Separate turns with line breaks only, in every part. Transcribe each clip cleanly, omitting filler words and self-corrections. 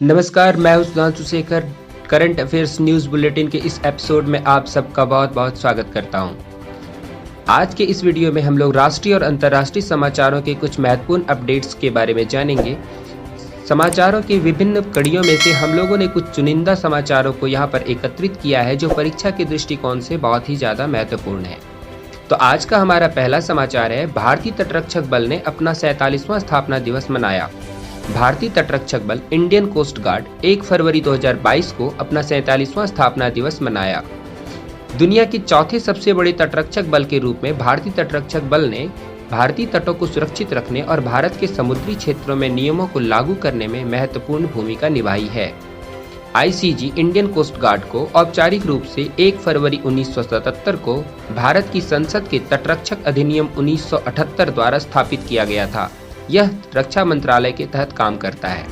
नमस्कार, मैं हूं Sudhanshu Shekhar. Current affairs news bulletin के इस एपिसोड में आप सबका बहुत बहुत स्वागत करता हूं। आज के इस वीडियो में हम लोग राष्ट्रीय और अंतर्राष्ट्रीय समाचारों के कुछ महत्वपूर्ण अपडेट्स के बारे में जानेंगे। समाचारों की विभिन्न कड़ियों में से हम लोगों ने कुछ चुनिंदा समाचारों को यहाँ पर एकत्रित किया है जो परीक्षा के दृष्टिकोण से बहुत ही ज़्यादा महत्वपूर्ण है। तो आज का हमारा पहला समाचार है, भारतीय तटरक्षक बल ने अपना 47वां स्थापना दिवस मनाया। भारतीय तटरक्षक बल इंडियन कोस्ट गार्ड 1 फरवरी 2022 को अपना 47वां स्थापना दिवस मनाया। दुनिया के चौथे सबसे बड़े तटरक्षक बल के रूप में भारतीय तटरक्षक बल ने भारतीय तटों को सुरक्षित रखने और भारत के समुद्री क्षेत्रों में नियमों को लागू करने में महत्वपूर्ण भूमिका निभाई है। आईसीजी इंडियन कोस्ट गार्ड को औपचारिक रूप से 1 फरवरी 1977 को भारत की संसद के तटरक्षक अधिनियम 1978 द्वारा स्थापित किया गया था। यह रक्षा मंत्रालय के तहत काम करता है।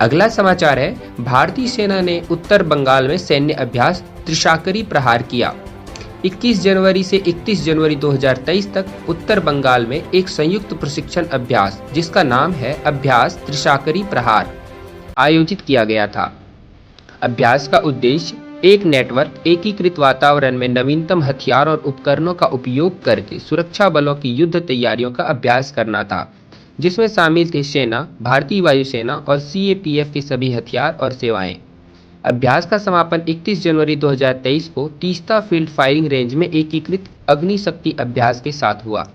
अगला समाचार है, भारतीय सेना ने उत्तर बंगाल में सैन्य अभ्यास त्रिशाकरी प्रहार किया। 21 जनवरी से 31 जनवरी 2023 तक उत्तर बंगाल में एक संयुक्त प्रशिक्षण अभ्यास जिसका नाम है अभ्यास त्रिशाकरी प्रहार आयोजित किया गया था। अभ्यास का उद्देश्य एक नेटवर्क एकीकृत वातावरण में नवीनतम हथियार और उपकरणों का उपयोग करके सुरक्षा बलों की युद्ध तैयारियों का अभ्यास करना था, जिसमें शामिल थे सेना, भारतीय वायुसेना और सीएपीएफ के सभी हथियार और सेवाएं। अभ्यास का समापन 31 जनवरी 2023 को तीस्ता फील्ड फायरिंग रेंज में एकीकृत अग्निशक्ति अभ्यास के साथ हुआ।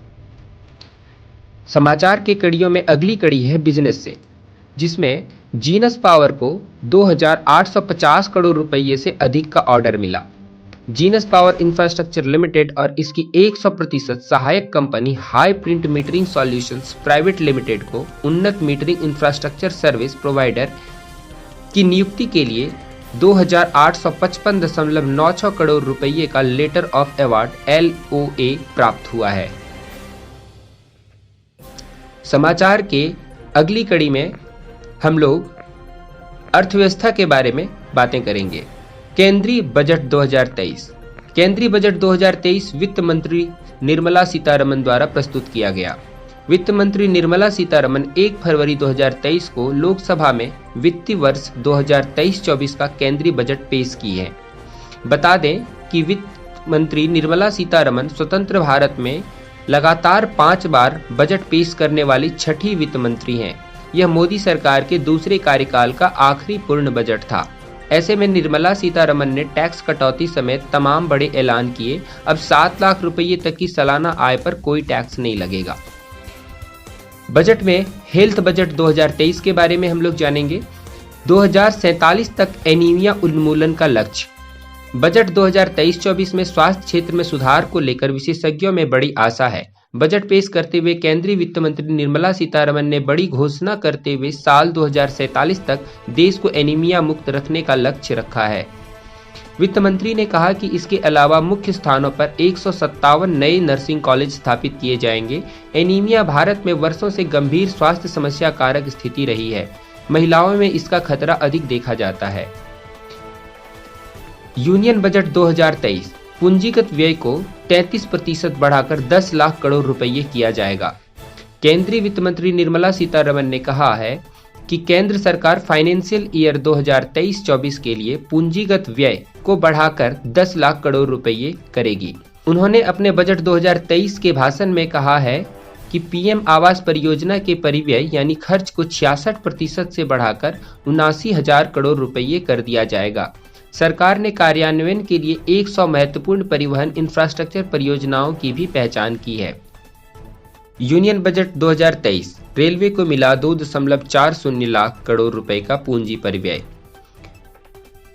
समाचार के कड़ियों में अगली कड़ी है बिजनेस से, जिसमें जीनस पावर को 2,850 करोड़ रुपये से अधिक का ऑर्डर मिला। जीनस पावर इंफ्रास्ट्रक्चर लिमिटेड और इसकी 100% सहायक company high print metering solutions private limited को उन्नत मीटरिंग इंफ्रास्ट्रक्चर सर्विस प्रोवाइडर की नियुक्ति के लिए 2,855.96 करोड़ रुपये का लेटर ऑफ अवार्ड LOA प्राप्त हुआ है। समाचार के अगली कड़ी में हम लोग अर्थव्यवस्था के बारे में बातें करेंगे। केंद्रीय बजट 2023। केंद्रीय बजट 2023 वित्त मंत्री निर्मला सीतारमन द्वारा प्रस्तुत किया गया। वित्त मंत्री निर्मला सीतारमन 1 फरवरी 2023 को लोकसभा में वित्तीय वर्ष 2023-24 का केंद्रीय बजट पेश की है। बता दें कि वित्त मंत्री निर्मला सीतारमन स्वतंत्र भारत में लगातार 5 बार बजट पेश करने वाली छठी वित्त मंत्री हैं। यह मोदी सरकार के दूसरे कार्यकाल का आखिरी पूर्ण बजट था। ऐसे में निर्मला सीतारमन ने टैक्स कटौती समेत तमाम बड़े ऐलान किए। अब 7 लाख रुपये तक की सालाना आय पर कोई टैक्स नहीं लगेगा। बजट में हेल्थ बजट 2023 के बारे में हम लोग जानेंगे। 2047 तक एनीमिया उन्मूलन का लक्ष्य। बजट 2023-24 में स्वास्थ्य क्षेत्र में सुधार को लेकर विशेषज्ञों में बड़ी आशा है। बजट पेश करते हुए केंद्रीय वित्त मंत्री निर्मला सीतारमन ने बड़ी घोषणा करते हुए साल 2047 तक देश को एनीमिया मुक्त रखने का लक्ष्य रखा है। वित्त मंत्री ने कहा कि इसके अलावा मुख्य स्थानों पर 157 नए नर्सिंग कॉलेज स्थापित किए जाएंगे। एनीमिया भारत में वर्षों से गंभीर स्वास्थ्य समस्या कारक स्थिति रही है। महिलाओं में इसका खतरा अधिक देखा जाता है। यूनियन बजट 2023 पूंजीगत व्यय को 33% बढ़ाकर 10 लाख करोड़ रुपये किया जाएगा। केंद्रीय वित्त मंत्री निर्मला सीतारमन ने कहा है कि केंद्र सरकार फाइनेंशियल ईयर 2023-24 के लिए पूंजीगत व्यय को बढ़ाकर 10 लाख करोड़ रुपये करेगी। उन्होंने अपने बजट 2023 के भाषण में कहा है कि पीएम आवास परियोजना के परिव्यय यानी खर्च को 66% से बढ़ाकर 79,000 करोड़ रुपये कर दिया जाएगा। सरकार ने कार्यान्वयन के लिए 100 महत्वपूर्ण परिवहन इंफ्रास्ट्रक्चर परियोजनाओं की भी पहचान की है। यूनियन बजट 2023 रेलवे को मिला 2.40 लाख करोड़ रुपए का पूंजी परिव्यय।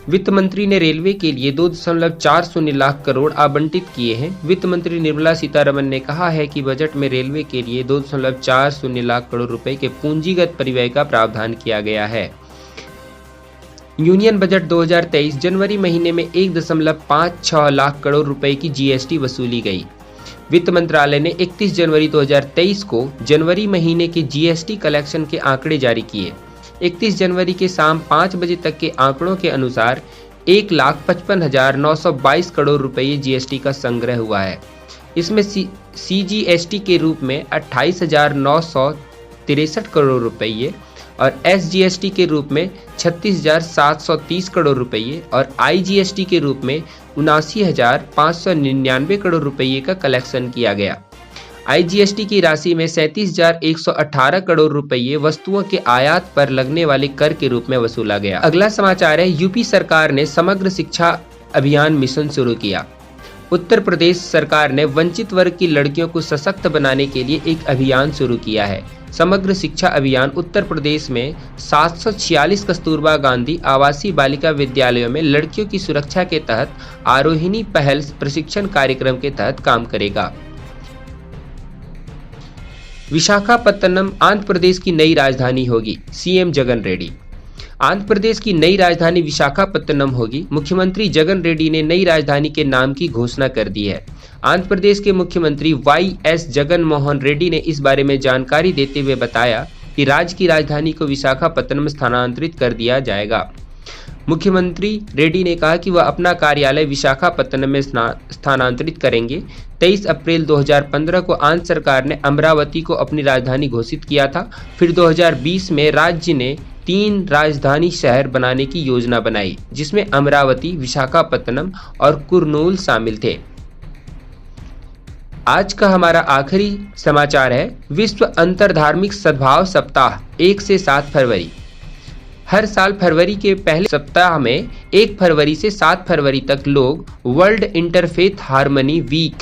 वित्त मंत्री ने रेलवे के लिए 2.40 लाख करोड़ आवंटित किए हैं। वित्त मंत्री निर्मला सीतारमन ने कहा है कि बजट में रेलवे के लिए 2.40 लाख करोड़ रुपए के पूंजीगत परिव्यय का प्रावधान किया गया है। यूनियन बजट 2023 जनवरी महीने में 1.56 लाख करोड़ रुपए की जीएसटी वसूली गई। वित्त मंत्रालय ने 31 जनवरी 2023 को जनवरी महीने के जीएसटी कलेक्शन के आंकड़े जारी किए। 31 जनवरी के शाम 5 बजे तक के आंकड़ों के अनुसार 1,55,922 करोड़ रुपये जीएसटी का संग्रह हुआ है। इसमें सीजीएसटी के रूप में 28,963 करोड़ रुपये और SGST के रूप में 36,730 करोड़ रुपये और IGST के रूप में 79,599 करोड़ रुपये का कलेक्शन किया गया। IGST की राशि में 37,118 करोड़ रुपये वस्तुओं के आयात पर लगने वाले कर के रूप में वसूला गया। अगला समाचार है, यूपी सरकार ने समग्र शिक्षा अभियान मिशन शुरू किया। उत्तर प्रदेश सरकार ने वंचित वर्ग की लड़कियों को सशक्त बनाने के लिए एक अभियान शुरू किया है। समग्र शिक्षा अभियान उत्तर प्रदेश में 746 कस्तूरबा गांधी आवासीय बालिका विद्यालयों में लड़कियों की सुरक्षा के तहत आरोहिणी पहल प्रशिक्षण कार्यक्रम के तहत काम करेगा। विशाखापत्तनम आंध्र प्रदेश की नई राजधानी होगी, CM जगन रेड्डी। आंध्र प्रदेश की नई राजधानी विशाखापत्तनम होगी। मुख्यमंत्री जगन रेड्डी ने नई राजधानी के नाम की घोषणा कर दी है। आंध्र प्रदेश के मुख्यमंत्री YS जगन मोहन रेड्डी ने इस बारे में जानकारी देते हुए बताया कि राज्य की राजधानी को विशाखापत्तनम स्थानांतरित कर दिया जाएगा। मुख्यमंत्री रेड्डी ने कहा कि वह अपना कार्यालय विशाखापत्तनम में स्थानांतरित करेंगे। 23 अप्रैल 2015 को आंध्र सरकार ने अमरावती को अपनी राजधानी घोषित किया था। फिर 2020 में राज्य ने 3 राजधानी शहर बनाने की योजना बनाई, जिसमें अमरावती, विशाखापत्तनम और कुर्नूल शामिल थे। आज का हमारा आखिरी समाचार है, विश्व अंतरधार्मिक सद्भाव सप्ताह 1 से 7 फरवरी। हर साल फरवरी के पहले सप्ताह में 1 फरवरी से 7 फरवरी तक लोग वर्ल्ड इंटरफेथ हार्मनी वीक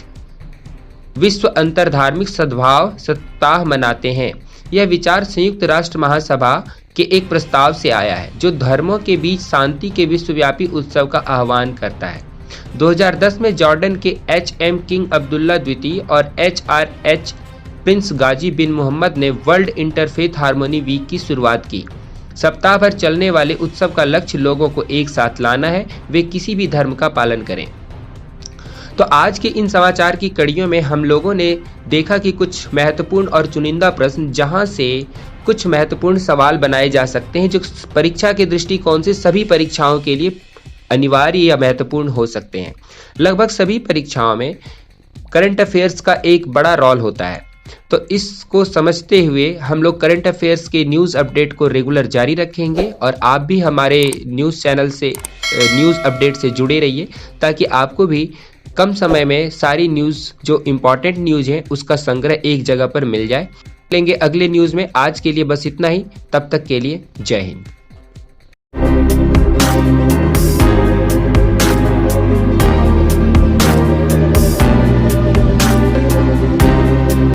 विश्व अंतरधार्मिक सद्भाव सप्ताह मनाते हैं। यह विचार संयुक्त राष्ट्र महासभा के एक प्रस्ताव से आया है, जो धर्मों के बीच शांति के विश्वव्यापी उत्सव का आह्वान करता है। 2010 में जॉर्डन के HM किंग अब्दुल्ला द्वितीय और HRH प्रिंस गाजी बिन मोहम्मद ने वर्ल्ड इंटरफेथ हार्मनी वीक की शुरुआत की। सप्ताह भर चलने वाले उत्सव का लक्ष्य लोगों को एक साथ लाना है, वे किसी भी धर्म का पालन करें। तो आज के इन समाचार की कड़ियों में हम लोगों ने देखा कि कुछ महत्वपूर्ण और चुनिंदा प्रश्न, जहां से कुछ महत्वपूर्ण सवाल बनाए जा सकते हैं, जो परीक्षा के दृष्टिकोण से सभी परीक्षाओं के लिए अनिवार्य या महत्वपूर्ण हो सकते हैं। लगभग सभी परीक्षाओं में करंट अफेयर्स का एक बड़ा रोल होता है। तो इसको समझते हुए हम लोग करंट अफेयर्स के न्यूज़ अपडेट को रेगुलर जारी रखेंगे और आप भी हमारे न्यूज़ चैनल से न्यूज़ अपडेट से जुड़े रहिए, ताकि आपको भी कम समय में सारी न्यूज़, जो इम्पॉर्टेंट न्यूज़ हैं, उसका संग्रह एक जगह पर मिल जाए। लेंगे अगले न्यूज़ में। आज के लिए बस इतना ही। तब तक के लिए जय हिंद।